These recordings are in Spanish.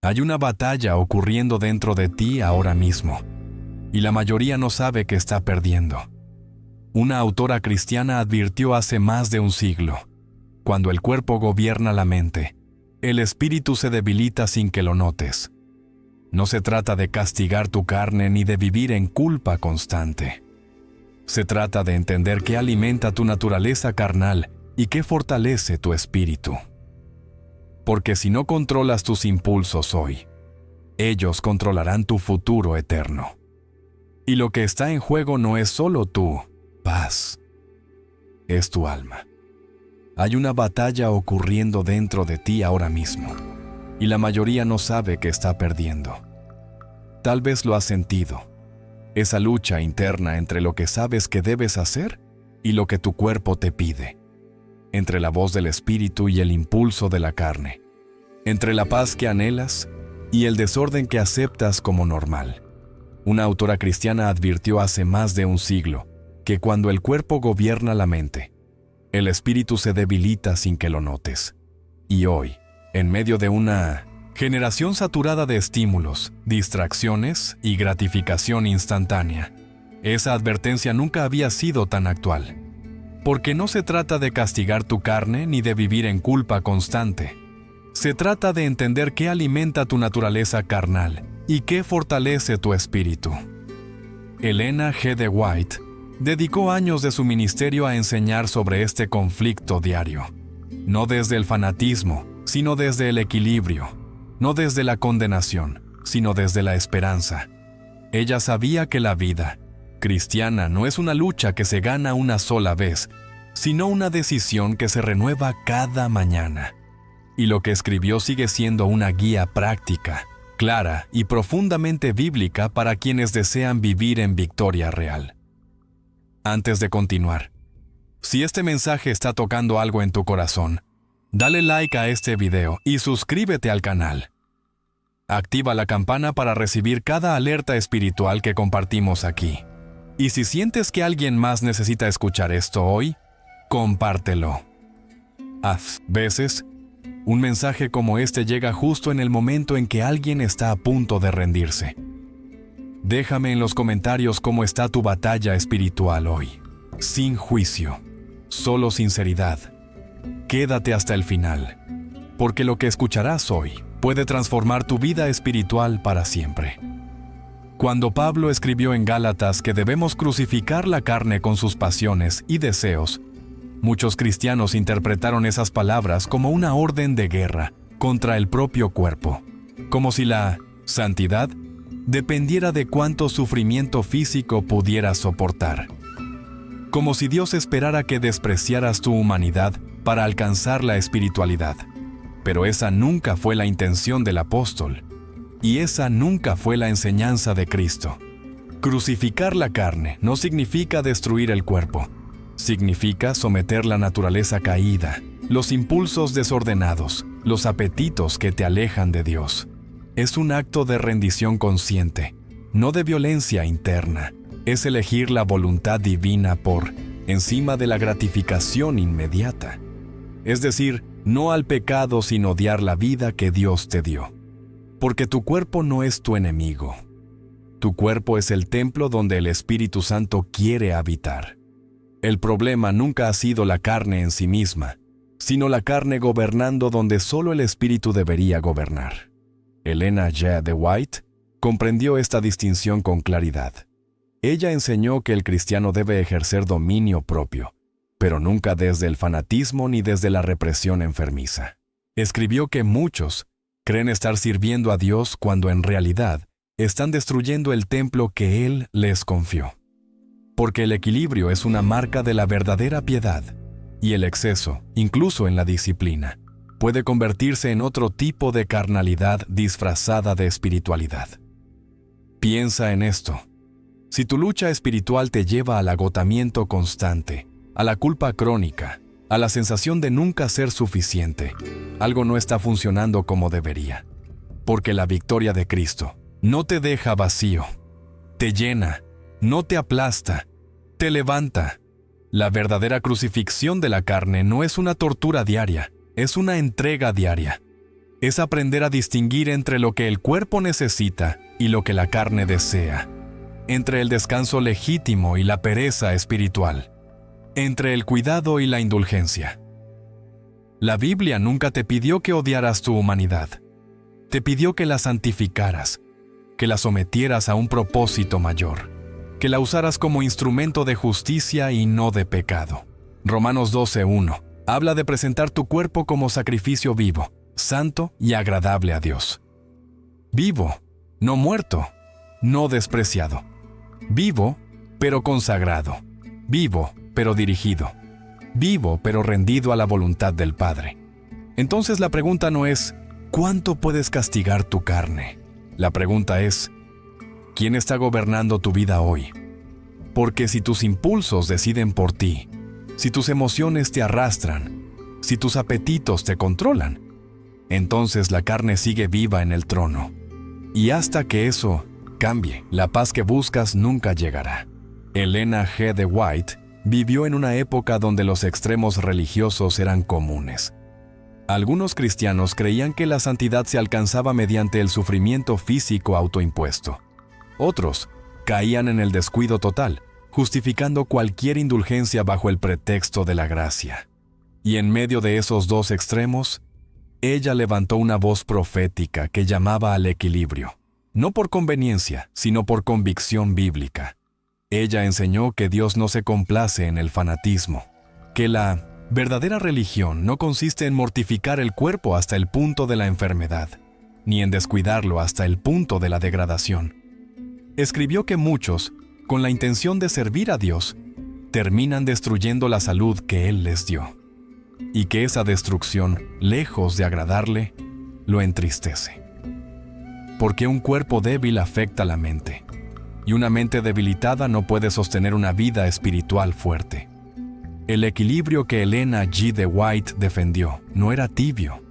Hay una batalla ocurriendo dentro de ti ahora mismo, y la mayoría no sabe que está perdiendo. Una autora cristiana advirtió hace más de un siglo: cuando el cuerpo gobierna la mente, el espíritu se debilita sin que lo notes. No se trata de castigar tu carne ni de vivir en culpa constante. Se trata de entender qué alimenta tu naturaleza carnal y qué fortalece tu espíritu. Porque si no controlas tus impulsos hoy, ellos controlarán tu futuro eterno. Y lo que está en juego no es solo tu paz, es tu alma. Hay una batalla ocurriendo dentro de ti ahora mismo, y la mayoría no sabe que está perdiendo. Tal vez lo has sentido, esa lucha interna entre lo que sabes que debes hacer y lo que tu cuerpo te pide, entre la voz del espíritu y el impulso de la carne, entre la paz que anhelas y el desorden que aceptas como normal. Una autora cristiana advirtió hace más de un siglo que cuando el cuerpo gobierna la mente, el espíritu se debilita sin que lo notes. Y hoy, en medio de una generación saturada de estímulos, distracciones y gratificación instantánea, esa advertencia nunca había sido tan actual. Porque no se trata de castigar tu carne ni de vivir en culpa constante. Se trata de entender qué alimenta tu naturaleza carnal y qué fortalece tu espíritu. Elena G. de White dedicó años de su ministerio a enseñar sobre este conflicto diario. No desde el fanatismo, sino desde el equilibrio. No desde la condenación, sino desde la esperanza. Ella sabía que la vida cristiana no es una lucha que se gana una sola vez, sino una decisión que se renueva cada mañana. Y lo que escribió sigue siendo una guía práctica, clara y profundamente bíblica para quienes desean vivir en victoria real. Antes de continuar, si este mensaje está tocando algo en tu corazón, dale like a este video y suscríbete al canal. Activa la campana para recibir cada alerta espiritual que compartimos aquí. Y si sientes que alguien más necesita escuchar esto hoy, compártelo. A veces, un mensaje como este llega justo en el momento en que alguien está a punto de rendirse. Déjame en los comentarios cómo está tu batalla espiritual hoy. Sin juicio, solo sinceridad. Quédate hasta el final, porque lo que escucharás hoy puede transformar tu vida espiritual para siempre. Cuando Pablo escribió en Gálatas que debemos crucificar la carne con sus pasiones y deseos, muchos cristianos interpretaron esas palabras como una orden de guerra contra el propio cuerpo, como si la santidad dependiera de cuánto sufrimiento físico pudieras soportar. Como si Dios esperara que despreciaras tu humanidad para alcanzar la espiritualidad. Pero esa nunca fue la intención del apóstol, y esa nunca fue la enseñanza de Cristo. Crucificar la carne no significa destruir el cuerpo. Significa someter la naturaleza caída, los impulsos desordenados, los apetitos que te alejan de Dios. Es un acto de rendición consciente, no de violencia interna. Es elegir la voluntad divina por encima de la gratificación inmediata. Es decir, no al pecado sin odiar la vida que Dios te dio. Porque tu cuerpo no es tu enemigo. Tu cuerpo es el templo donde el Espíritu Santo quiere habitar. El problema nunca ha sido la carne en sí misma, sino la carne gobernando donde solo el Espíritu debería gobernar. Elena G. de White comprendió esta distinción con claridad. Ella enseñó que el cristiano debe ejercer dominio propio, pero nunca desde el fanatismo ni desde la represión enfermiza. Escribió que muchos creen estar sirviendo a Dios cuando en realidad están destruyendo el templo que Él les confió. Porque el equilibrio es una marca de la verdadera piedad, y el exceso, incluso en la disciplina, puede convertirse en otro tipo de carnalidad disfrazada de espiritualidad. Piensa en esto. Si tu lucha espiritual te lleva al agotamiento constante, a la culpa crónica, a la sensación de nunca ser suficiente, algo no está funcionando como debería. Porque la victoria de Cristo no te deja vacío, te llena, no te aplasta, te levanta. La verdadera crucifixión de la carne no es una tortura diaria, es una entrega diaria. Es aprender a distinguir entre lo que el cuerpo necesita y lo que la carne desea, entre el descanso legítimo y la pereza espiritual, entre el cuidado y la indulgencia. La Biblia nunca te pidió que odiaras tu humanidad. Te pidió que la santificaras, que la sometieras a un propósito mayor, que la usaras como instrumento de justicia y no de pecado. Romanos 12:1 habla de presentar tu cuerpo como sacrificio vivo, santo y agradable a Dios. Vivo, no muerto, no despreciado. Vivo, pero consagrado. Vivo, pero dirigido. Vivo, pero rendido a la voluntad del Padre. Entonces la pregunta no es, ¿cuánto puedes castigar tu carne? La pregunta es, ¿quién está gobernando tu vida hoy? Porque si tus impulsos deciden por ti, si tus emociones te arrastran, si tus apetitos te controlan, entonces la carne sigue viva en el trono. Y hasta que eso cambie, la paz que buscas nunca llegará. Elena G. de White vivió en una época donde los extremos religiosos eran comunes. Algunos cristianos creían que la santidad se alcanzaba mediante el sufrimiento físico autoimpuesto. Otros caían en el descuido total, justificando cualquier indulgencia bajo el pretexto de la gracia. Y en medio de esos dos extremos, ella levantó una voz profética que llamaba al equilibrio, no por conveniencia, sino por convicción bíblica. Ella enseñó que Dios no se complace en el fanatismo, que la verdadera religión no consiste en mortificar el cuerpo hasta el punto de la enfermedad, ni en descuidarlo hasta el punto de la degradación. Escribió que muchos, con la intención de servir a Dios, terminan destruyendo la salud que Él les dio, y que esa destrucción, lejos de agradarle, lo entristece. Porque un cuerpo débil afecta la mente, y una mente debilitada no puede sostener una vida espiritual fuerte. El equilibrio que Elena G. de White defendió no era tibio,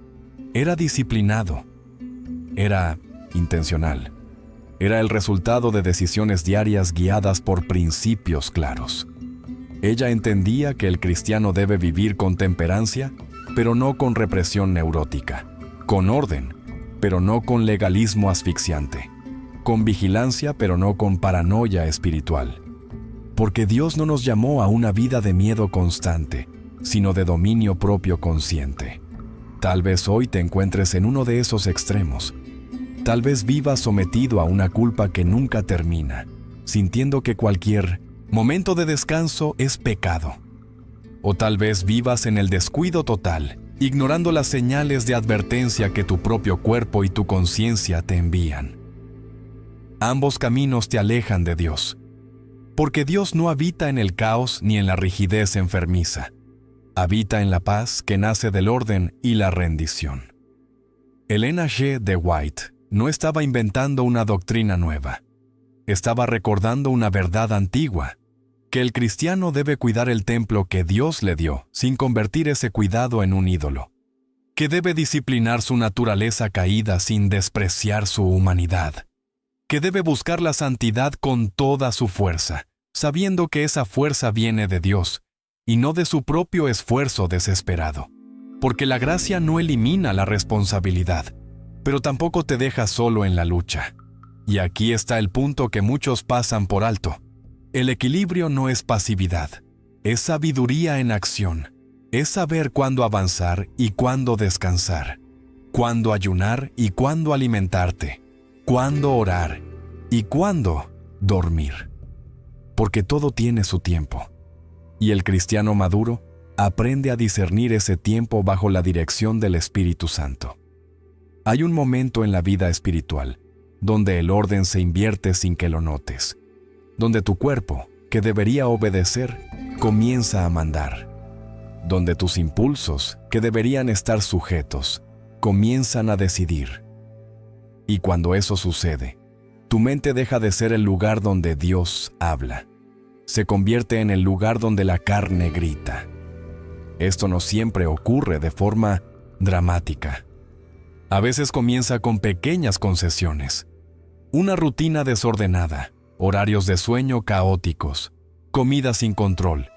era disciplinado, era intencional. Era el resultado de decisiones diarias guiadas por principios claros. Ella entendía que el cristiano debe vivir con temperancia, pero no con represión neurótica, con orden, pero no con legalismo asfixiante, con vigilancia, pero no con paranoia espiritual. Porque Dios no nos llamó a una vida de miedo constante, sino de dominio propio consciente. Tal vez hoy te encuentres en uno de esos extremos. Tal vez vivas sometido a una culpa que nunca termina, sintiendo que cualquier momento de descanso es pecado. O tal vez vivas en el descuido total, ignorando las señales de advertencia que tu propio cuerpo y tu conciencia te envían. Ambos caminos te alejan de Dios, porque Dios no habita en el caos ni en la rigidez enfermiza. Habita en la paz que nace del orden y la rendición. Elena G. de White no estaba inventando una doctrina nueva. Estaba recordando una verdad antigua, que el cristiano debe cuidar el templo que Dios le dio sin convertir ese cuidado en un ídolo, que debe disciplinar su naturaleza caída sin despreciar su humanidad, que debe buscar la santidad con toda su fuerza, sabiendo que esa fuerza viene de Dios y no de su propio esfuerzo desesperado, porque la gracia no elimina la responsabilidad, pero tampoco te deja solo en la lucha. Y aquí está el punto que muchos pasan por alto. El equilibrio no es pasividad, es sabiduría en acción. Es saber cuándo avanzar y cuándo descansar, cuándo ayunar y cuándo alimentarte, cuándo orar y cuándo dormir. Porque todo tiene su tiempo. Y el cristiano maduro aprende a discernir ese tiempo bajo la dirección del Espíritu Santo. Hay un momento en la vida espiritual donde el orden se invierte sin que lo notes, donde tu cuerpo, que debería obedecer, comienza a mandar, donde tus impulsos, que deberían estar sujetos, comienzan a decidir. Y cuando eso sucede, tu mente deja de ser el lugar donde Dios habla. Se convierte en el lugar donde la carne grita. Esto no siempre ocurre de forma dramática. A veces comienza con pequeñas concesiones. Una rutina desordenada, horarios de sueño caóticos, comida sin control,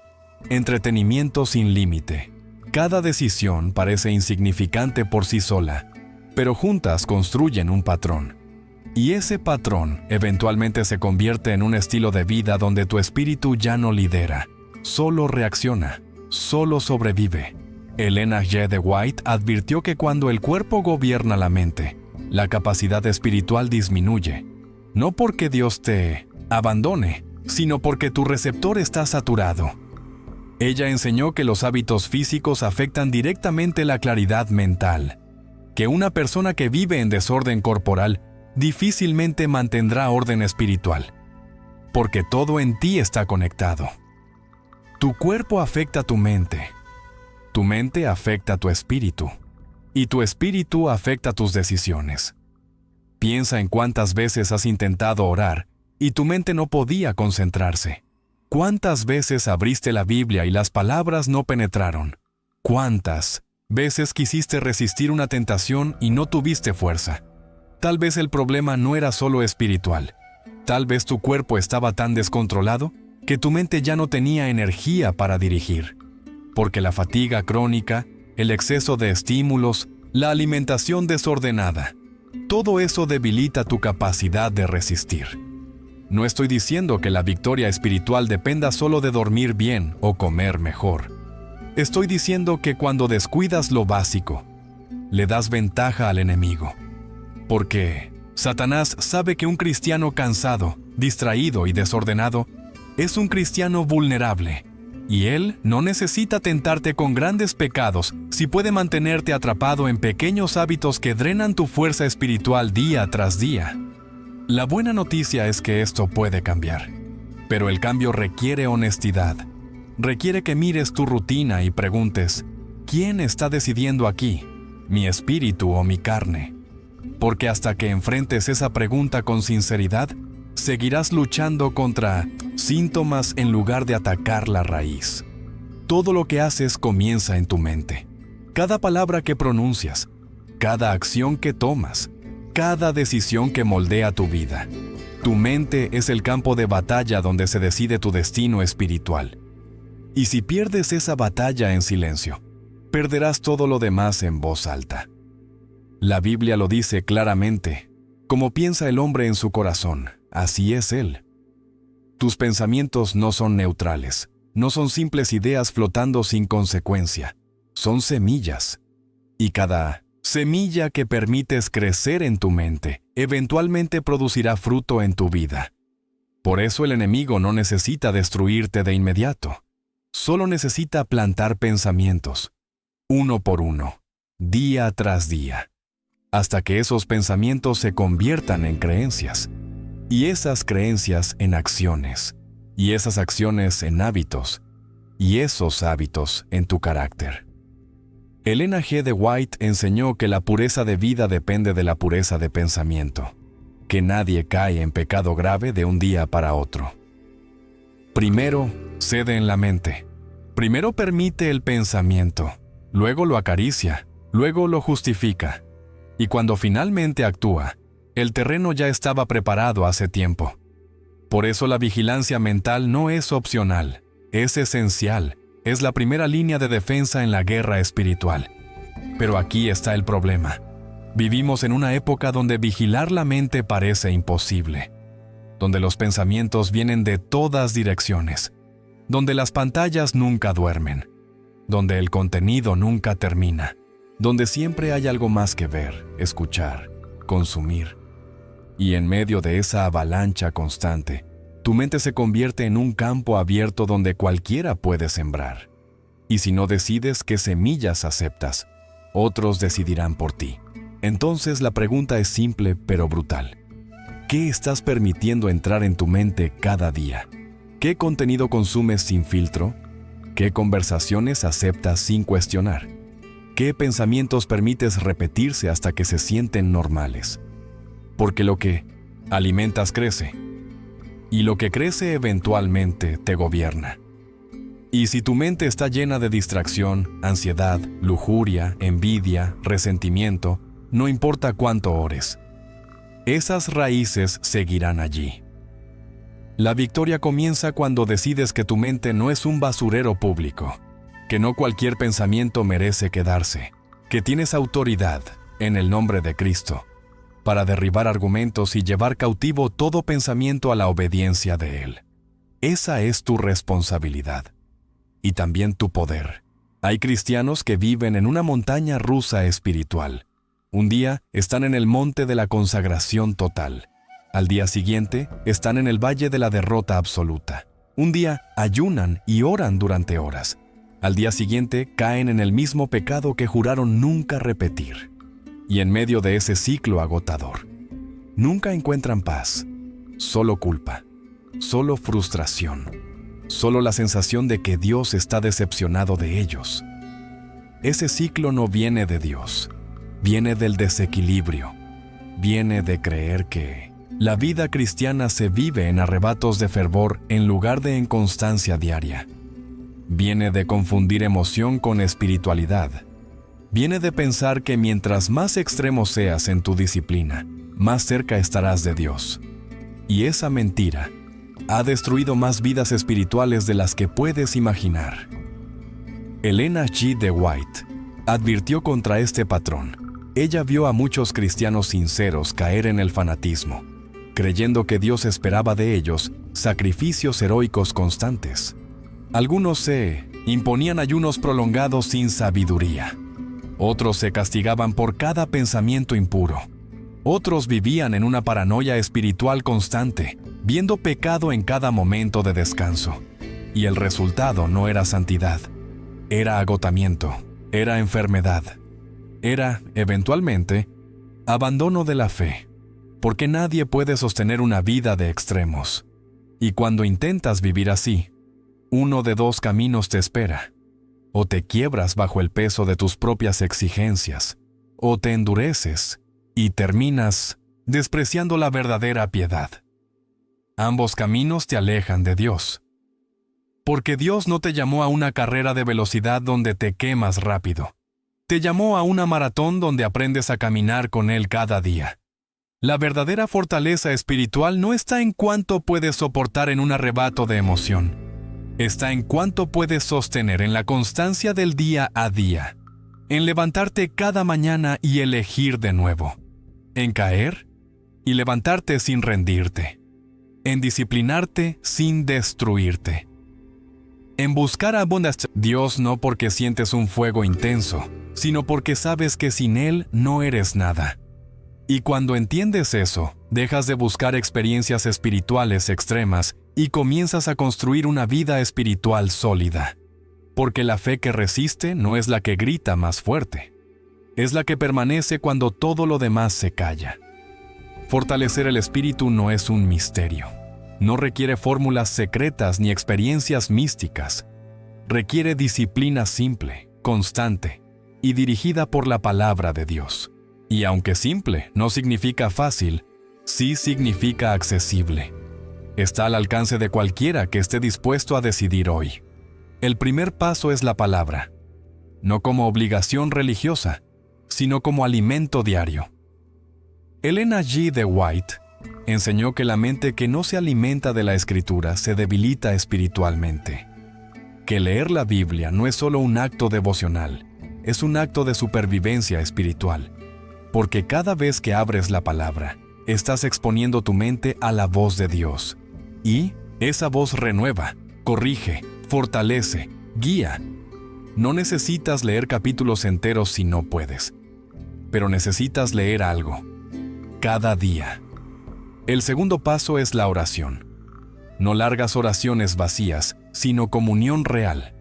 entretenimiento sin límite. Cada decisión parece insignificante por sí sola, pero juntas construyen un patrón. Y ese patrón eventualmente se convierte en un estilo de vida donde tu espíritu ya no lidera, solo reacciona, solo sobrevive. Elena G. de White advirtió que cuando el cuerpo gobierna la mente, la capacidad espiritual disminuye, no porque Dios te abandone, sino porque tu receptor está saturado. Ella enseñó que los hábitos físicos afectan directamente la claridad mental, que una persona que vive en desorden corporal difícilmente mantendrá orden espiritual, porque todo en ti está conectado. Tu cuerpo afecta tu mente afecta tu espíritu, y tu espíritu afecta tus decisiones. Piensa en cuántas veces has intentado orar y tu mente no podía concentrarse. ¿Cuántas veces abriste la Biblia y las palabras no penetraron? ¿Cuántas veces quisiste resistir una tentación y no tuviste fuerza? Tal vez el problema no era solo espiritual. Tal vez tu cuerpo estaba tan descontrolado que tu mente ya no tenía energía para dirigir. Porque la fatiga crónica, el exceso de estímulos, la alimentación desordenada, todo eso debilita tu capacidad de resistir. No estoy diciendo que la victoria espiritual dependa solo de dormir bien o comer mejor. Estoy diciendo que cuando descuidas lo básico, le das ventaja al enemigo. Porque Satanás sabe que un cristiano cansado, distraído y desordenado es un cristiano vulnerable, y él no necesita tentarte con grandes pecados si puede mantenerte atrapado en pequeños hábitos que drenan tu fuerza espiritual día tras día. La buena noticia es que esto puede cambiar, pero el cambio requiere honestidad. Requiere que mires tu rutina y preguntes, ¿quién está decidiendo aquí? ¿Mi espíritu o mi carne? Porque hasta que enfrentes esa pregunta con sinceridad, seguirás luchando contra síntomas en lugar de atacar la raíz. Todo lo que haces comienza en tu mente. Cada palabra que pronuncias, cada acción que tomas, cada decisión que moldea tu vida. Tu mente es el campo de batalla donde se decide tu destino espiritual. Y si pierdes esa batalla en silencio, perderás todo lo demás en voz alta. La Biblia lo dice claramente: como piensa el hombre en su corazón, así es él. Tus pensamientos no son neutrales, no son simples ideas flotando sin consecuencia, son semillas. Y cada semilla que permites crecer en tu mente, eventualmente producirá fruto en tu vida. Por eso el enemigo no necesita destruirte de inmediato, solo necesita plantar pensamientos, uno por uno, día tras día, hasta que esos pensamientos se conviertan en creencias, y esas creencias en acciones, y esas acciones en hábitos, y esos hábitos en tu carácter. Elena G. de White enseñó que la pureza de vida depende de la pureza de pensamiento, que nadie cae en pecado grave de un día para otro. Primero, cede en la mente. Primero permite el pensamiento, luego lo acaricia, luego lo justifica. Y cuando finalmente actúa, el terreno ya estaba preparado hace tiempo. Por eso la vigilancia mental no es opcional, es esencial, es la primera línea de defensa en la guerra espiritual. Pero aquí está el problema. Vivimos en una época donde vigilar la mente parece imposible, donde los pensamientos vienen de todas direcciones, donde las pantallas nunca duermen, donde el contenido nunca termina, donde siempre hay algo más que ver, escuchar, consumir. Y en medio de esa avalancha constante, tu mente se convierte en un campo abierto donde cualquiera puede sembrar. Y si no decides qué semillas aceptas, otros decidirán por ti. Entonces la pregunta es simple pero brutal. ¿Qué estás permitiendo entrar en tu mente cada día? ¿Qué contenido consumes sin filtro? ¿Qué conversaciones aceptas sin cuestionar? ¿Qué pensamientos permites repetirse hasta que se sienten normales? Porque lo que alimentas crece, y lo que crece eventualmente te gobierna. Y si tu mente está llena de distracción, ansiedad, lujuria, envidia, resentimiento, no importa cuánto ores, esas raíces seguirán allí. La victoria comienza cuando decides que tu mente no es un basurero público, que no cualquier pensamiento merece quedarse, que tienes autoridad, en el nombre de Cristo, para derribar argumentos y llevar cautivo todo pensamiento a la obediencia de Él. Esa es tu responsabilidad. Y también tu poder. Hay cristianos que viven en una montaña rusa espiritual. Un día están en el monte de la consagración total. Al día siguiente están en el valle de la derrota absoluta. Un día ayunan y oran durante horas. Al día siguiente caen en el mismo pecado que juraron nunca repetir. Y en medio de ese ciclo agotador, nunca encuentran paz, solo culpa, solo frustración, solo la sensación de que Dios está decepcionado de ellos. Ese ciclo no viene de Dios, viene del desequilibrio, viene de creer que la vida cristiana se vive en arrebatos de fervor en lugar de en constancia diaria. Viene de confundir emoción con espiritualidad. Viene de pensar que mientras más extremo seas en tu disciplina, más cerca estarás de Dios. Y esa mentira ha destruido más vidas espirituales de las que puedes imaginar. Elena G. de White advirtió contra este patrón. Ella vio a muchos cristianos sinceros caer en el fanatismo, creyendo que Dios esperaba de ellos sacrificios heroicos constantes. Algunos se imponían ayunos prolongados sin sabiduría. Otros se castigaban por cada pensamiento impuro. Otros vivían en una paranoia espiritual constante, viendo pecado en cada momento de descanso. Y el resultado no era santidad, era agotamiento, era enfermedad, era, eventualmente, abandono de la fe. Porque nadie puede sostener una vida de extremos. Y cuando intentas vivir así, uno de dos caminos te espera. O te quiebras bajo el peso de tus propias exigencias, o te endureces y terminas despreciando la verdadera piedad. Ambos caminos te alejan de Dios. Porque Dios no te llamó a una carrera de velocidad donde te quemas rápido. Te llamó a una maratón donde aprendes a caminar con Él cada día. La verdadera fortaleza espiritual no está en cuánto puedes soportar en un arrebato de emoción. Está en cuánto puedes sostener en la constancia del día a día. En levantarte cada mañana y elegir de nuevo. En caer y levantarte sin rendirte. En disciplinarte sin destruirte. En buscar abundancia. Dios no porque sientes un fuego intenso, sino porque sabes que sin Él no eres nada. Y cuando entiendes eso, dejas de buscar experiencias espirituales extremas y comienzas a construir una vida espiritual sólida. Porque la fe que resiste no es la que grita más fuerte. Es la que permanece cuando todo lo demás se calla. Fortalecer el espíritu no es un misterio. No requiere fórmulas secretas ni experiencias místicas. Requiere disciplina simple, constante y dirigida por la palabra de Dios. Y aunque simple no significa fácil, sí significa accesible. Está al alcance de cualquiera que esté dispuesto a decidir hoy. El primer paso es la palabra, no como obligación religiosa, sino como alimento diario. Elena G. de White enseñó que la mente que no se alimenta de la Escritura se debilita espiritualmente. Que leer la Biblia no es solo un acto devocional, es un acto de supervivencia espiritual. Porque cada vez que abres la palabra, estás exponiendo tu mente a la voz de Dios. Y esa voz renueva, corrige, fortalece, guía. No necesitas leer capítulos enteros si no puedes, pero necesitas leer algo, cada día. El segundo paso es la oración. No largas oraciones vacías, sino comunión real.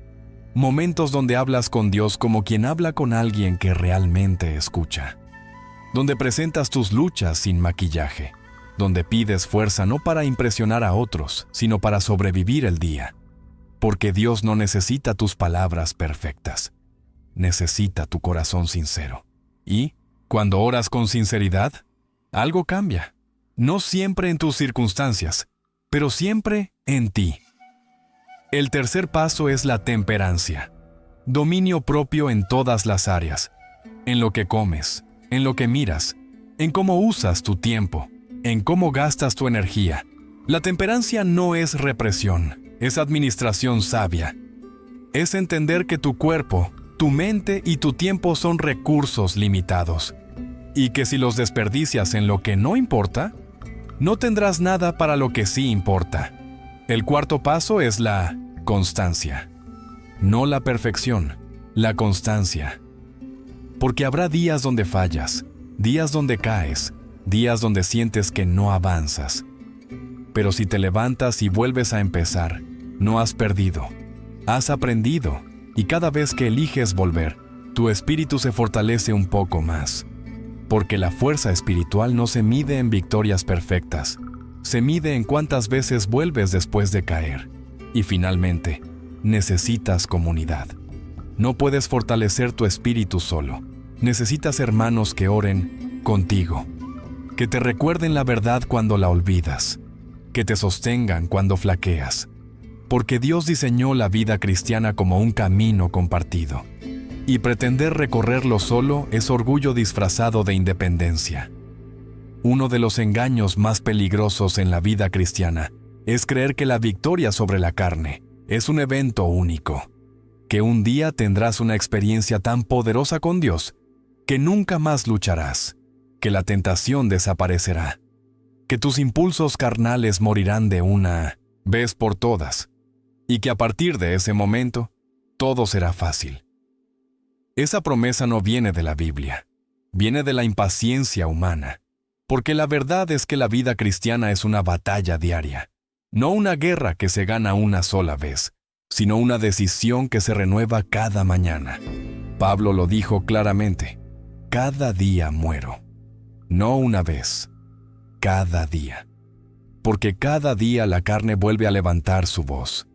Momentos donde hablas con Dios como quien habla con alguien que realmente escucha. Donde presentas tus luchas sin maquillaje, donde pides fuerza no para impresionar a otros, sino para sobrevivir el día. Porque Dios no necesita tus palabras perfectas, necesita tu corazón sincero. Y, cuando oras con sinceridad, algo cambia. No siempre en tus circunstancias, pero siempre en ti. El tercer paso es la temperancia. Dominio propio en todas las áreas, en lo que comes, en lo que miras, en cómo usas tu tiempo, en cómo gastas tu energía. La temperancia no es represión, es administración sabia. Es entender que tu cuerpo, tu mente y tu tiempo son recursos limitados. y que si los desperdicias en lo que no importa, no tendrás nada para lo que sí importa. El cuarto paso es la constancia. No la perfección, la constancia. Porque habrá días donde fallas, días donde caes, días donde sientes que no avanzas. Pero si te levantas y vuelves a empezar, no has perdido, has aprendido, y cada vez que eliges volver, tu espíritu se fortalece un poco más. Porque la fuerza espiritual no se mide en victorias perfectas, se mide en cuántas veces vuelves después de caer. Y finalmente, necesitas comunidad. No puedes fortalecer tu espíritu solo. Necesitas hermanos que oren contigo, que te recuerden la verdad cuando la olvidas, que te sostengan cuando flaqueas. Porque Dios diseñó la vida cristiana como un camino compartido. Y pretender recorrerlo solo es orgullo disfrazado de independencia. Uno de los engaños más peligrosos en la vida cristiana es creer que la victoria sobre la carne es un evento único, que un día tendrás una experiencia tan poderosa con Dios que nunca más lucharás, que la tentación desaparecerá, que tus impulsos carnales morirán de una vez por todas, y que a partir de ese momento todo será fácil. Esa promesa no viene de la Biblia, viene de la impaciencia humana, porque la verdad es que la vida cristiana es una batalla diaria, no una guerra que se gana una sola vez, sino una decisión que se renueva cada mañana. Pablo lo dijo claramente: cada día muero, no una vez, cada día. Porque cada día la carne vuelve a levantar su voz,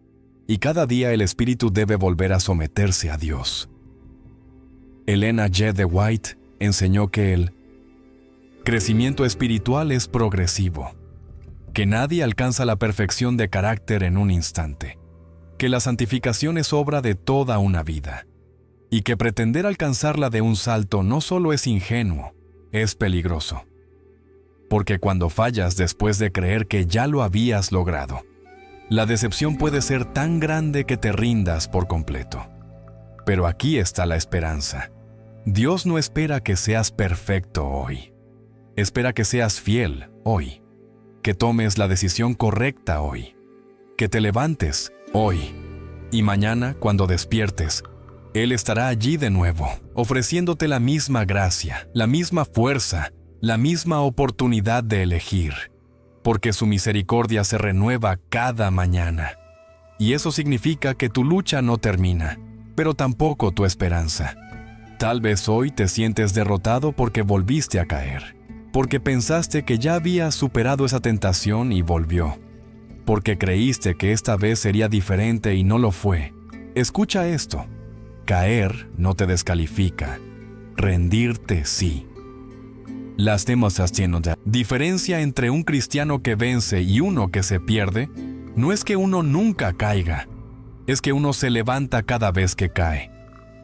y cada día el espíritu debe volver a someterse a Dios. Elena G. de White enseñó que el crecimiento espiritual es progresivo, que nadie alcanza la perfección de carácter en un instante, que la santificación es obra de toda una vida, y que pretender alcanzarla de un salto no solo es ingenuo, es peligroso. Porque cuando fallas después de creer que ya lo habías logrado, la decepción puede ser tan grande que te rindas por completo. Pero aquí está la esperanza. Dios no espera que seas perfecto hoy. Espera que seas fiel hoy. Que tomes la decisión correcta hoy. Que te levantes hoy. Y mañana, cuando despiertes, Él estará allí de nuevo, ofreciéndote la misma gracia, la misma fuerza, la misma oportunidad de elegir. Porque su misericordia se renueva cada mañana. Y eso significa que tu lucha no termina, pero tampoco tu esperanza. Tal vez hoy te sientes derrotado porque volviste a caer, porque pensaste que ya habías superado esa tentación y volvió, porque creíste que esta vez sería diferente y no lo fue. Escucha esto: caer no te descalifica, rendirte sí. Las diferencia entre un cristiano que vence y uno que se pierde no es que uno nunca caiga, es que uno se levanta cada vez que cae,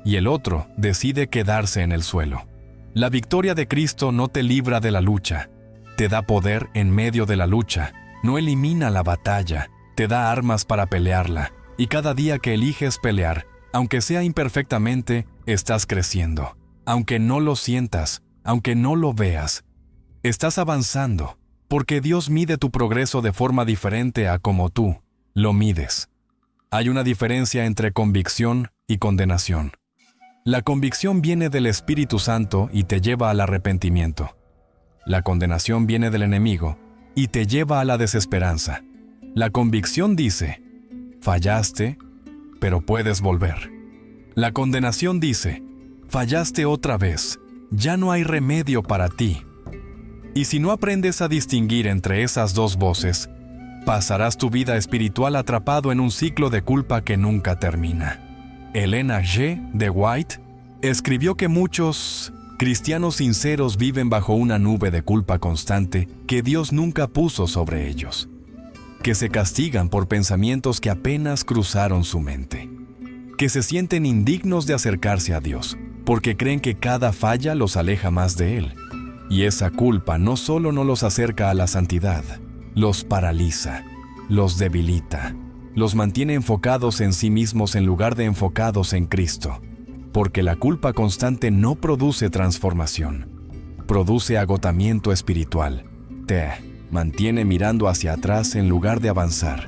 y el otro decide quedarse en el suelo. La victoria de Cristo no te libra de la lucha, te da poder en medio de la lucha, no elimina la batalla, te da armas para pelearla, y cada día que eliges pelear, aunque sea imperfectamente, estás creciendo. Aunque no lo sientas, aunque no lo veas, estás avanzando, porque Dios mide tu progreso de forma diferente a como tú lo mides. Hay una diferencia entre convicción y condenación. La convicción viene del Espíritu Santo y te lleva al arrepentimiento. La condenación viene del enemigo y te lleva a la desesperanza. La convicción dice: fallaste, pero puedes volver. La condenación dice: fallaste otra vez, ya no hay remedio para ti. Y si no aprendes a distinguir entre esas dos voces, pasarás tu vida espiritual atrapado en un ciclo de culpa que nunca termina. Elena G. de White escribió que muchos cristianos sinceros viven bajo una nube de culpa constante que Dios nunca puso sobre ellos, que se castigan por pensamientos que apenas cruzaron su mente, que se sienten indignos de acercarse a Dios, porque creen que cada falla los aleja más de Él. Y esa culpa no solo no los acerca a la santidad, los paraliza, los debilita, los mantiene enfocados en sí mismos en lugar de enfocados en Cristo, porque la culpa constante no produce transformación. produce agotamiento espiritual. Te mantiene mirando hacia atrás en lugar de avanzar.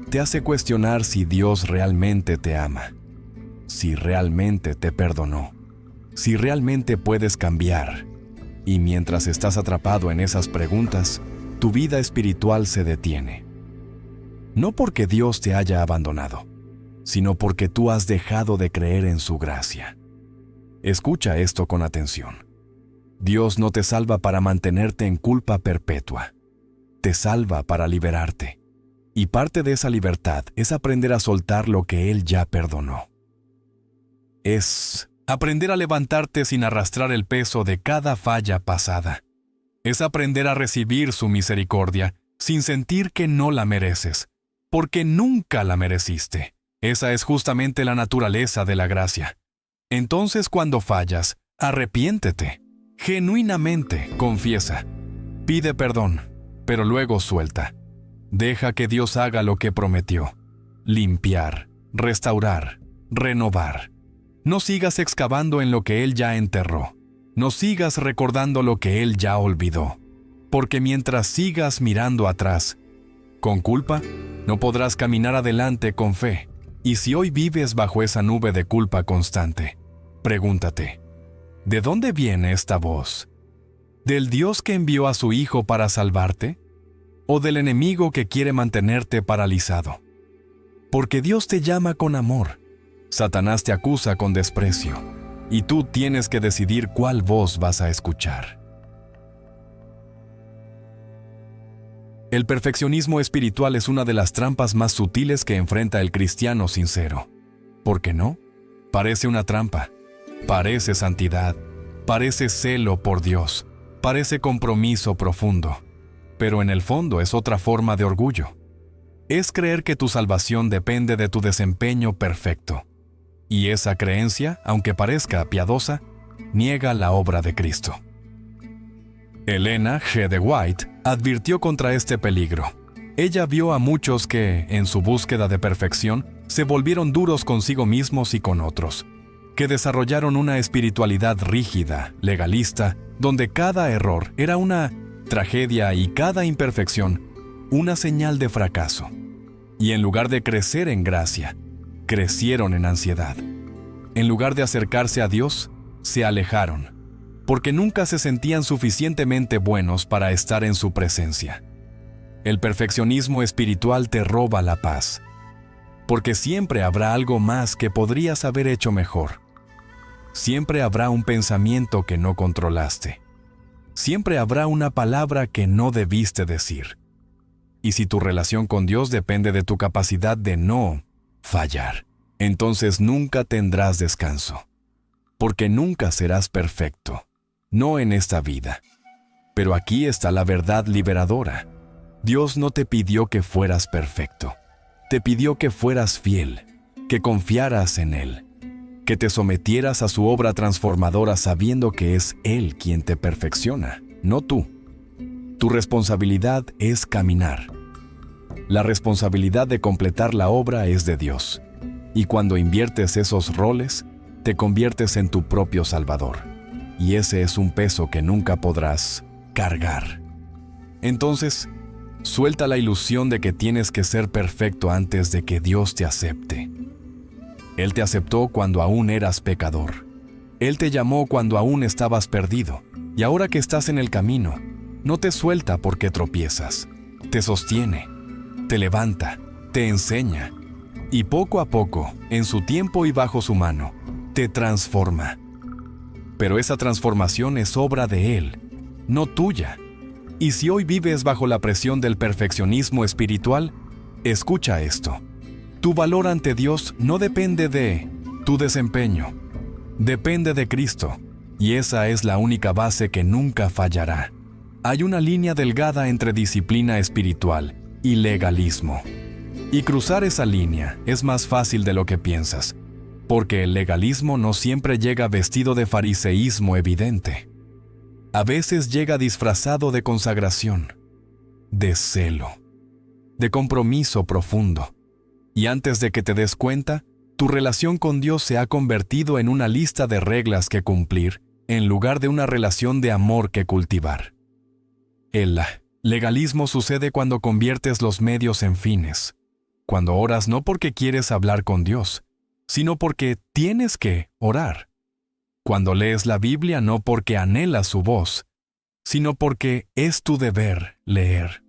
Te hace cuestionar si Dios realmente te ama, si realmente te perdonó, si realmente puedes cambiar. Y mientras estás atrapado en esas preguntas, tu vida espiritual se detiene. No porque Dios te haya abandonado, sino porque tú has dejado de creer en su gracia. Escucha esto con atención. Dios no te salva para mantenerte en culpa perpetua. Te salva para liberarte. Y parte de esa libertad es aprender a soltar lo que Él ya perdonó. Es aprender a levantarte sin arrastrar el peso de cada falla pasada. Es aprender a recibir su misericordia sin sentir que no la mereces, porque nunca la mereciste. Esa es justamente la naturaleza de la gracia. Entonces, cuando fallas, arrepiéntete. Genuinamente confiesa. Pide perdón, pero luego suelta. Deja que Dios haga lo que prometió. Limpiar, restaurar, renovar. No sigas excavando en lo que Él ya enterró. No sigas recordando lo que Él ya olvidó. Porque mientras sigas mirando atrás, con culpa, no podrás caminar adelante con fe. Y si hoy vives bajo esa nube de culpa constante, pregúntate, ¿de dónde viene esta voz? ¿Del Dios que envió a su Hijo para salvarte? ¿O del enemigo que quiere mantenerte paralizado? Porque Dios te llama con amor. Satanás te acusa con desprecio. Y tú tienes que decidir cuál voz vas a escuchar. El perfeccionismo espiritual es una de las trampas más sutiles que enfrenta el cristiano sincero. ¿Por qué no? Parece una trampa. Parece santidad. Parece celo por Dios. Parece compromiso profundo. Pero en el fondo es otra forma de orgullo. Es creer que tu salvación depende de tu desempeño perfecto. Y esa creencia, aunque parezca piadosa, niega la obra de Cristo. Elena G. de White advirtió contra este peligro. Ella vio a muchos que, en su búsqueda de perfección, se volvieron duros consigo mismos y con otros, que desarrollaron una espiritualidad rígida, legalista, donde cada error era una tragedia y cada imperfección una señal de fracaso. Y en lugar de crecer en gracia, crecieron en ansiedad. En lugar de acercarse a Dios, se alejaron, porque nunca se sentían suficientemente buenos para estar en su presencia. El perfeccionismo espiritual te roba la paz, porque siempre habrá algo más que podrías haber hecho mejor. Siempre habrá un pensamiento que no controlaste. Siempre habrá una palabra que no debiste decir. Y si tu relación con Dios depende de tu capacidad de no fallar, entonces nunca tendrás descanso, porque nunca serás perfecto. No en esta vida. Pero aquí está la verdad liberadora. Dios no te pidió que fueras perfecto. Te pidió que fueras fiel, que confiaras en Él, que te sometieras a su obra transformadora sabiendo que es Él quien te perfecciona, no tú. Tu responsabilidad es caminar. La responsabilidad de completar la obra es de Dios. Y cuando inviertes esos roles, te conviertes en tu propio Salvador. Y ese es un peso que nunca podrás cargar. Entonces, suelta la ilusión de que tienes que ser perfecto antes de que Dios te acepte. Él te aceptó cuando aún eras pecador. Él te llamó cuando aún estabas perdido. Y ahora que estás en el camino, no te suelta porque tropiezas. Te sostiene, te levanta, te enseña. Y poco a poco, en su tiempo y bajo su mano, te transforma. Pero esa transformación es obra de Él, no tuya. Y si hoy vives bajo la presión del perfeccionismo espiritual, escucha esto. Tu valor ante Dios no depende de tu desempeño, depende de Cristo, y esa es la única base que nunca fallará. Hay una línea delgada entre disciplina espiritual y legalismo. Y cruzar esa línea es más fácil de lo que piensas, porque el legalismo no siempre llega vestido de fariseísmo evidente. A veces llega disfrazado de consagración, de celo, de compromiso profundo. Y antes de que te des cuenta, tu relación con Dios se ha convertido en una lista de reglas que cumplir en lugar de una relación de amor que cultivar. El legalismo sucede cuando conviertes los medios en fines, cuando oras no porque quieres hablar con Dios, sino porque tienes que orar. Cuando lees la Biblia no porque anhelas su voz, sino porque es tu deber leer.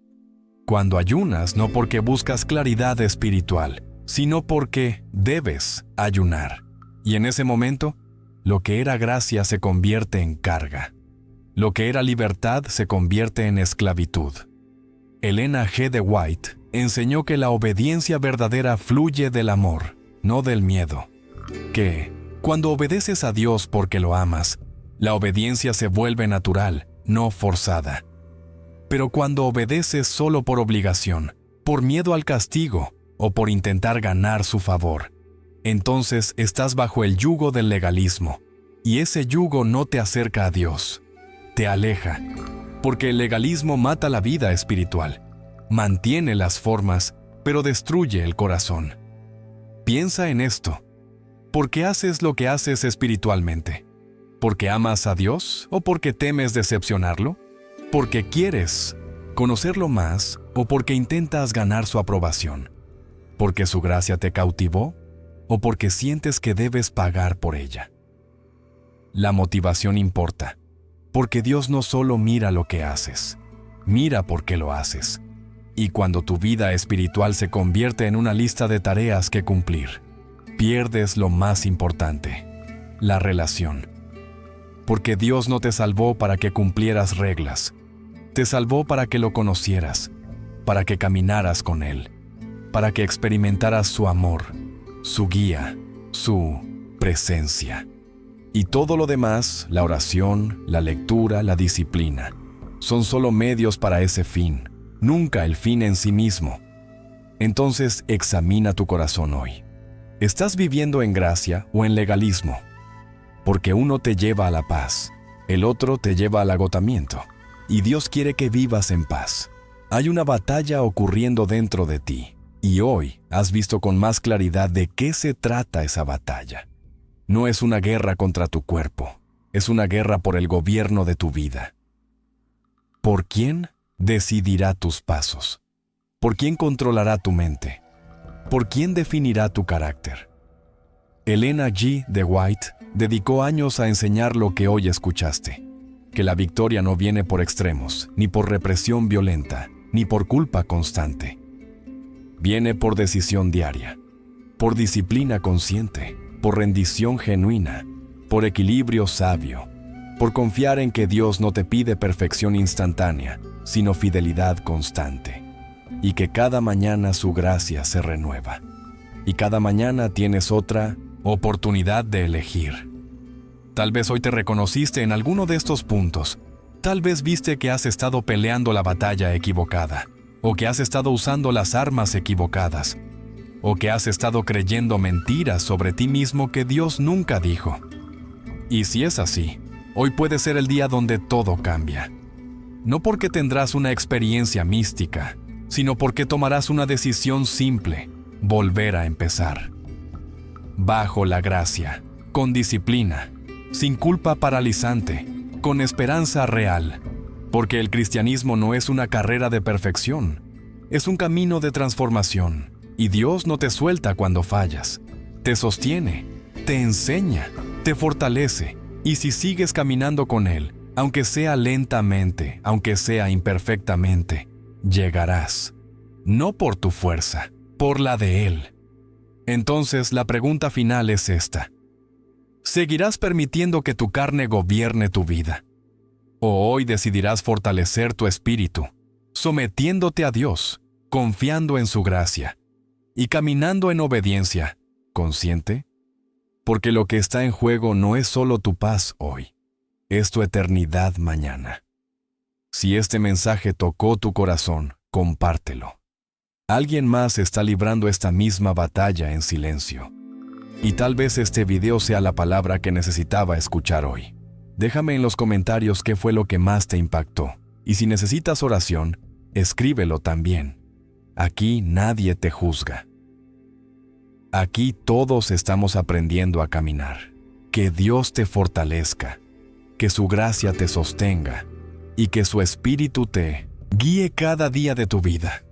Cuando ayunas no porque buscas claridad espiritual, sino porque debes ayunar. Y en ese momento, lo que era gracia se convierte en carga. Lo que era libertad se convierte en esclavitud. Elena G. de White enseñó que la obediencia verdadera fluye del amor, no del miedo. Que, cuando obedeces a Dios porque lo amas, la obediencia se vuelve natural, no forzada. Pero cuando obedeces solo por obligación, por miedo al castigo o por intentar ganar su favor, entonces estás bajo el yugo del legalismo, y ese yugo no te acerca a Dios, te aleja, porque el legalismo mata la vida espiritual, mantiene las formas, pero destruye el corazón. Piensa en esto. ¿Por qué haces lo que haces espiritualmente? ¿Porque amas a Dios o porque temes decepcionarlo? ¿Porque quieres conocerlo más o porque intentas ganar su aprobación? ¿Porque su gracia te cautivó o porque sientes que debes pagar por ella? La motivación importa, porque Dios no solo mira lo que haces, mira por qué lo haces. Y cuando tu vida espiritual se convierte en una lista de tareas que cumplir, pierdes lo más importante, la relación. Porque Dios no te salvó para que cumplieras reglas, te salvó para que lo conocieras, para que caminaras con Él, para que experimentaras su amor, su guía, su presencia. Y todo lo demás, la oración, la lectura, la disciplina, son solo medios para ese fin, nunca el fin en sí mismo. Entonces examina tu corazón hoy. ¿Estás viviendo en gracia o en legalismo? Porque uno te lleva a la paz, el otro te lleva al agotamiento, y Dios quiere que vivas en paz. Hay una batalla ocurriendo dentro de ti, y hoy has visto con más claridad de qué se trata esa batalla. No es una guerra contra tu cuerpo, es una guerra por el gobierno de tu vida. ¿Por quién decidirá tus pasos? ¿Por quién controlará tu mente? ¿Por quién definirá tu carácter? Elena G. de White dedicó años a enseñar lo que hoy escuchaste, que la victoria no viene por extremos, ni por represión violenta, ni por culpa constante. Viene por decisión diaria, por disciplina consciente, por rendición genuina, por equilibrio sabio, por confiar en que Dios no te pide perfección instantánea, sino fidelidad constante, y que cada mañana su gracia se renueva, y cada mañana tienes otra oportunidad de elegir. Tal vez hoy te reconociste en alguno de estos puntos, tal vez viste que has estado peleando la batalla equivocada, o que has estado usando las armas equivocadas, o que has estado creyendo mentiras sobre ti mismo que Dios nunca dijo. Y si es así, hoy puede ser el día donde todo cambia. No porque tendrás una experiencia mística, sino porque tomarás una decisión simple, volver a empezar. Bajo la gracia, con disciplina, sin culpa paralizante, con esperanza real, porque el cristianismo no es una carrera de perfección, es un camino de transformación. Y Dios no te suelta cuando fallas, te sostiene, te enseña, te fortalece, y si sigues caminando con Él, aunque sea lentamente, aunque sea imperfectamente, llegarás, no por tu fuerza, por la de Él. Entonces la pregunta final es esta: ¿seguirás permitiendo que tu carne gobierne tu vida? ¿O hoy decidirás fortalecer tu espíritu, sometiéndote a Dios, confiando en su gracia, y caminando en obediencia, consciente? Porque lo que está en juego no es solo tu paz hoy, es tu eternidad mañana. Si este mensaje tocó tu corazón, compártelo. Alguien más está librando esta misma batalla en silencio. Y tal vez este video sea la palabra que necesitaba escuchar hoy. Déjame en los comentarios qué fue lo que más te impactó. Y si necesitas oración, escríbelo también. Aquí nadie te juzga. Aquí todos estamos aprendiendo a caminar. Que Dios te fortalezca. que su gracia te sostenga y que su espíritu te guíe cada día de tu vida.